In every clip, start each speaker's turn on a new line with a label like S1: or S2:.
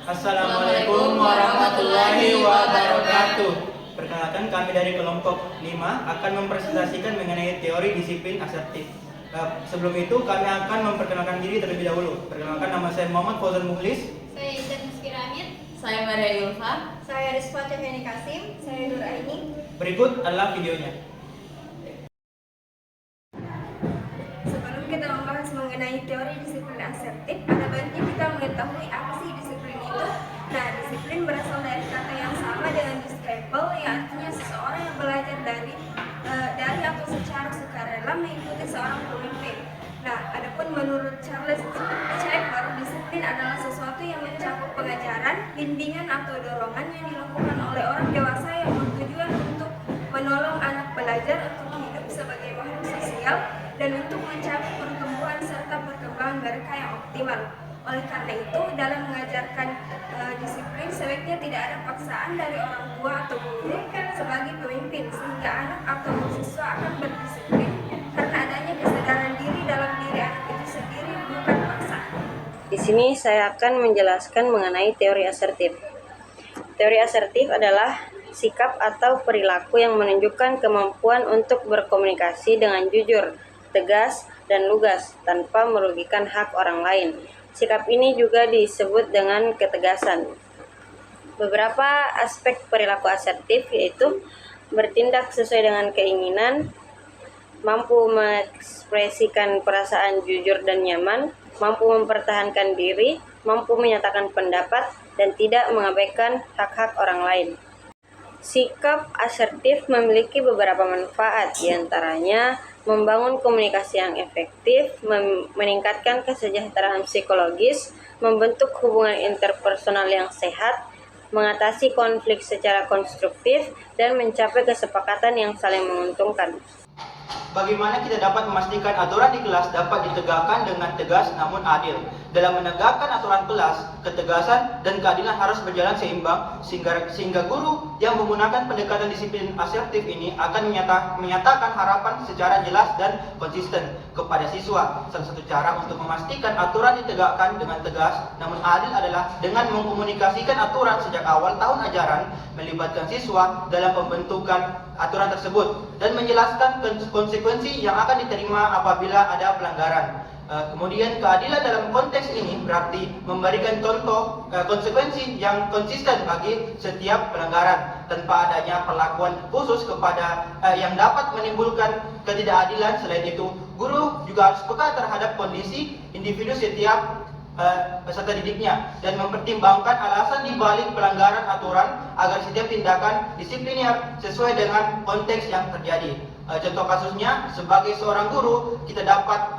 S1: Assalamualaikum warahmatullahi wabarakatuh. Perkenalkan, kami dari kelompok 5 akan mempresentasikan mengenai teori disiplin asertif. Sebelum itu kami akan memperkenalkan diri terlebih dahulu. Perkenalkan, nama saya Muhammad Fauzan Mukhlis.
S2: Saya Izzat Muskiramid.
S3: Saya Maria Yulfa.
S4: Saya Rizfa Cahayani Kasim. Saya Nur Aini.
S1: Berikut adalah videonya.
S4: Sebelum kita membahas mengenai teori disiplin asertif, ada baiknya kita mengetahui apa sih disiplin itu. Nah, disiplin berasal dari kata yang sama dengan disciple, yang artinya seseorang yang belajar dari atau secara sukarela mengikuti seorang pemimpin. Nah, adapun menurut Charles Schaeffer, disiplin adalah sesuatu yang mencakup pengajaran, bimbingan atau dorongan yang dilakukan oleh orang dewasa yang bertujuan untuk menolong anak belajar untuk hidup sebagai makhluk sosial dan untuk mencapai pertumbuhan serta perkembangan mereka yang optimal. Oleh karena itu, dalam mengajarkan disiplin, sebaiknya tidak ada paksaan dari orang tua atau guru sebagai pemimpin, sehingga anak atau siswa akan berdisiplin karena adanya kesadaran diri dalam diri anak itu sendiri, bukan paksaan.
S3: Di sini saya akan menjelaskan mengenai teori asertif. Teori asertif adalah sikap atau perilaku yang menunjukkan kemampuan untuk berkomunikasi dengan jujur, tegas, dan lugas tanpa merugikan hak orang lain. Sikap ini juga disebut dengan ketegasan. Beberapa aspek perilaku asertif yaitu bertindak sesuai dengan keinginan, mampu mengekspresikan perasaan jujur dan nyaman, mampu mempertahankan diri, mampu menyatakan pendapat, dan tidak mengabaikan hak-hak orang lain. Sikap asertif memiliki beberapa manfaat, diantaranya membangun komunikasi yang efektif, meningkatkan kesejahteraan psikologis, membentuk hubungan interpersonal yang sehat, mengatasi konflik secara konstruktif, dan mencapai kesepakatan yang saling menguntungkan.
S1: Bagaimana kita dapat memastikan aturan di kelas dapat ditegakkan dengan tegas namun adil? Dalam menegakkan aturan kelas, ketegasan dan keadilan harus berjalan seimbang sehingga guru yang menggunakan pendekatan disiplin asertif ini akan menyatakan harapan secara jelas dan konsisten kepada siswa. Salah satu cara untuk memastikan aturan ditegakkan dengan tegas namun adil adalah dengan mengkomunikasikan aturan sejak awal tahun ajaran, melibatkan siswa dalam pembentukan aturan tersebut dan menjelaskan konsekuensi yang akan diterima apabila ada pelanggaran. Kemudian keadilan dalam konteks ini berarti memberikan contoh konsekuensi yang konsisten bagi setiap pelanggaran tanpa adanya perlakuan khusus kepada yang dapat menimbulkan ketidakadilan. Selain itu, guru juga harus peka terhadap kondisi individu setiap peserta didiknya dan mempertimbangkan alasan di balik pelanggaran aturan agar setiap tindakan disipliner sesuai dengan konteks yang terjadi. Contoh kasusnya, sebagai seorang guru, kita dapat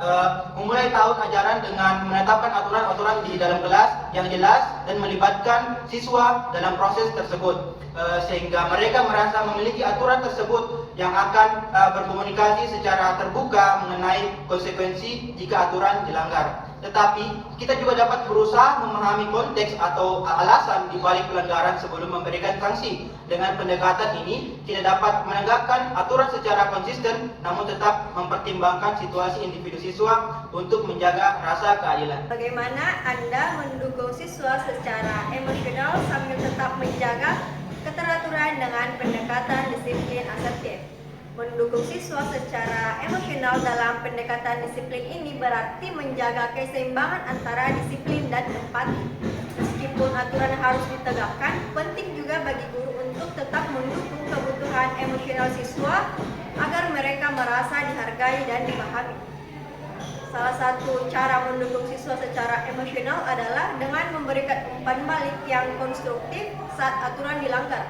S1: memulai tahun ajaran dengan menetapkan aturan-aturan di dalam kelas yang jelas dan melibatkan siswa dalam proses tersebut, sehingga mereka merasa memiliki aturan tersebut yang akan berkomunikasi secara terbuka mengenai konsekuensi jika aturan dilanggar. Tetapi kita juga dapat berusaha memahami konteks atau alasan di balik pelanggaran sebelum memberikan sanksi. Dengan pendekatan ini, kita dapat menegakkan aturan secara konsisten namun tetap mempertimbangkan situasi individu siswa untuk menjaga rasa keadilan.
S4: Bagaimana Anda mendukung siswa secara emosional sambil tetap menjaga keteraturan dengan pendekatan disiplin asertif? Mendukung siswa secara emosional dalam pendekatan disiplin ini berarti menjaga keseimbangan antara disiplin dan empati. Meskipun aturan harus ditegakkan, penting juga bagi guru untuk tetap mendukung kebutuhan emosional siswa agar mereka merasa dihargai dan dipahami. Salah satu cara mendukung siswa secara emosional adalah dengan memberikan umpan balik yang konstruktif saat aturan dilanggar.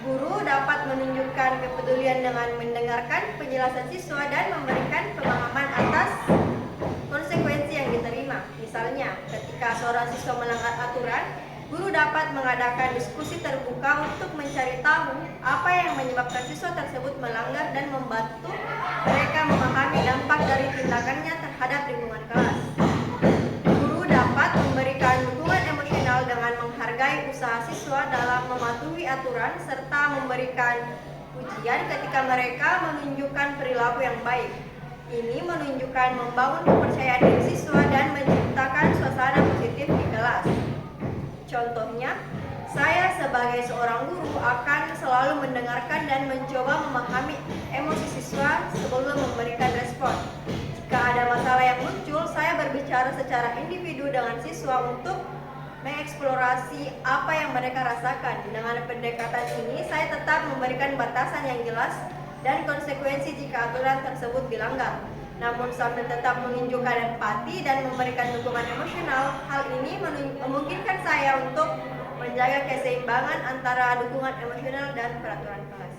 S4: Guru dapat menunjukkan kepedulian dengan mendengarkan penjelasan siswa dan memberikan pemahaman atas konsekuensi yang diterima. Misalnya, ketika seorang siswa melanggar aturan, guru dapat mengadakan diskusi terbuka untuk mencari tahu apa yang menyebabkan siswa tersebut melanggar dan membantu mereka memahami dampak dari tindakannya terhadap lingkungan kelas. Guru dapat memberikan dukungan emosional dengan menghargai usaha siswa dalam mematuhi aturan serta memberikan pujian ketika mereka menunjukkan perilaku yang baik. Ini menunjukkan membangun kepercayaan diri siswa dan menciptakan suasana positif di kelas. Contohnya, saya sebagai seorang guru akan selalu mendengarkan dan mencoba memahami emosi siswa sebelum memberikan respon. Jika ada masalah yang muncul, saya berbicara secara individu dengan siswa untuk mengeksplorasi apa yang mereka rasakan. Dengan pendekatan ini, saya tetap memberikan batasan yang jelas dan konsekuensi jika aturan tersebut dilanggar. Namun sambil tetap menunjukkan empati dan memberikan dukungan emosional, hal ini memungkinkan saya untuk menjaga keseimbangan antara dukungan emosional dan peraturan kelas.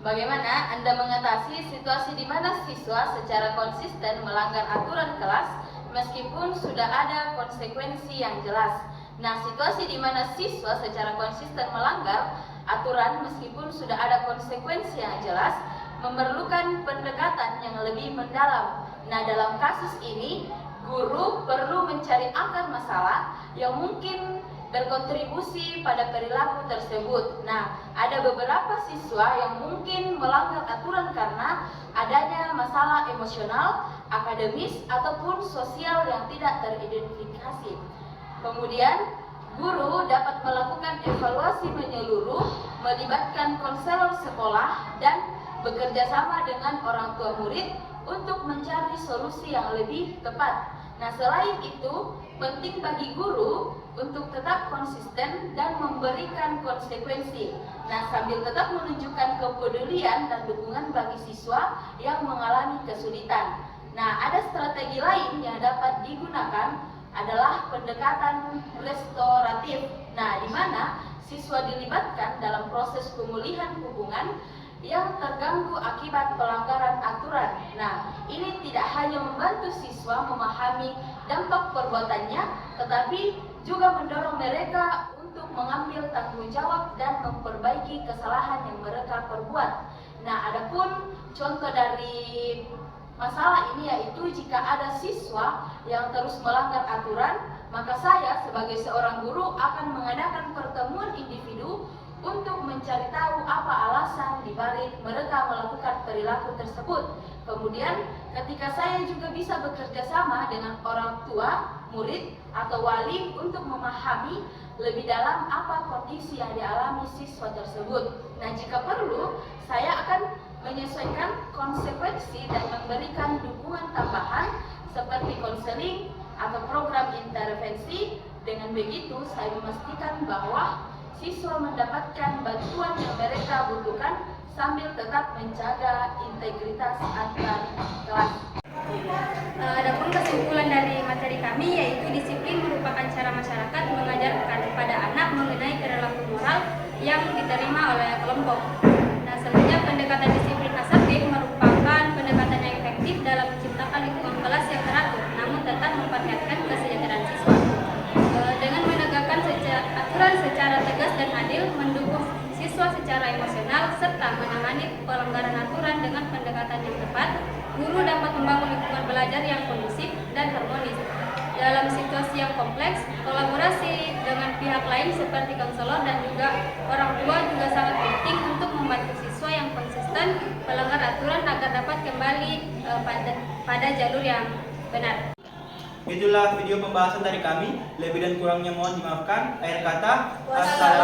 S2: Bagaimana Anda mengatasi situasi di mana siswa secara konsisten melanggar aturan kelas meskipun sudah ada konsekuensi yang jelas? Nah, situasi di mana siswa secara konsisten melanggar aturan meskipun sudah ada konsekuensi yang jelas memerlukan pendekatan yang lebih mendalam. Nah, dalam kasus ini, guru perlu mencari akar masalah yang mungkin berkontribusi pada perilaku tersebut. Nah, ada beberapa siswa yang mungkin melanggar aturan karena adanya masalah emosional, akademis, ataupun sosial yang tidak teridentifikasi. Kemudian, guru dapat melakukan evaluasi menyeluruh, melibatkan konselor sekolah, dan bekerja sama dengan orang tua murid untuk mencari solusi yang lebih tepat. Nah, selain itu, penting bagi guru untuk tetap konsisten dan memberikan konsekuensi. Nah, sambil tetap menunjukkan kepedulian dan dukungan bagi siswa yang mengalami kesulitan. Nah, ada strategi lain yang dapat digunakan adalah pendekatan restoratif. Nah, di mana siswa dilibatkan dalam proses pemulihan hubungan yang terganggu akibat pelanggaran aturan. Nah, ini tidak hanya membantu siswa memahami dampak perbuatannya, tetapi juga mendorong mereka untuk mengambil tanggung jawab dan memperbaiki kesalahan yang mereka perbuat. Nah, adapun contoh dari masalah ini yaitu jika ada siswa yang terus melanggar aturan, maka saya sebagai seorang guru akan mengadakan pertemuan individu untuk mencari tahu apa alasan dibalik mereka melakukan perilaku tersebut. Kemudian, ketika saya juga bisa bekerja sama dengan orang tua, murid, atau wali untuk memahami lebih dalam apa kondisi yang dialami siswa tersebut. Nah, jika perlu, saya akan menyesuaikan konsekuensi dan memberikan dukungan tambahan seperti konseling atau program intervensi. Dengan begitu, saya memastikan bahwa siswa mendapatkan bantuan yang mereka butuhkan sambil tetap menjaga integritas antar kelas.
S5: Adapun kesimpulan dari materi kami yaitu disiplin merupakan cara masyarakat mengajarkan kepada anak mengenai perilaku moral yang diterima oleh kelompok. Nah, selanjutnya pendekatan disiplin asertif merupakan pendekatan yang efektif dalam menciptakan lingkungan kelas yang teratur, namun tetap memperhatikan kesejahteraan siswa. Dengan menegakkan aturan secara tegas dan adil, mendukung siswa secara emosional, serta menangani pelanggaran aturan dengan pendekatan yang tepat, guru dapat membangun lingkungan belajar yang kondusif dan harmonis. Dalam situasi yang kompleks, kolaborasi dengan pihak lain seperti konselor dan juga orang tua juga sangat penting untuk membantu siswa yang konsisten melanggar aturan agar dapat kembali pada jalur yang benar.
S1: Itulah video pembahasan dari kami. Lebih dan kurangnya mohon dimaafkan. Akhir kata, assalamualaikum.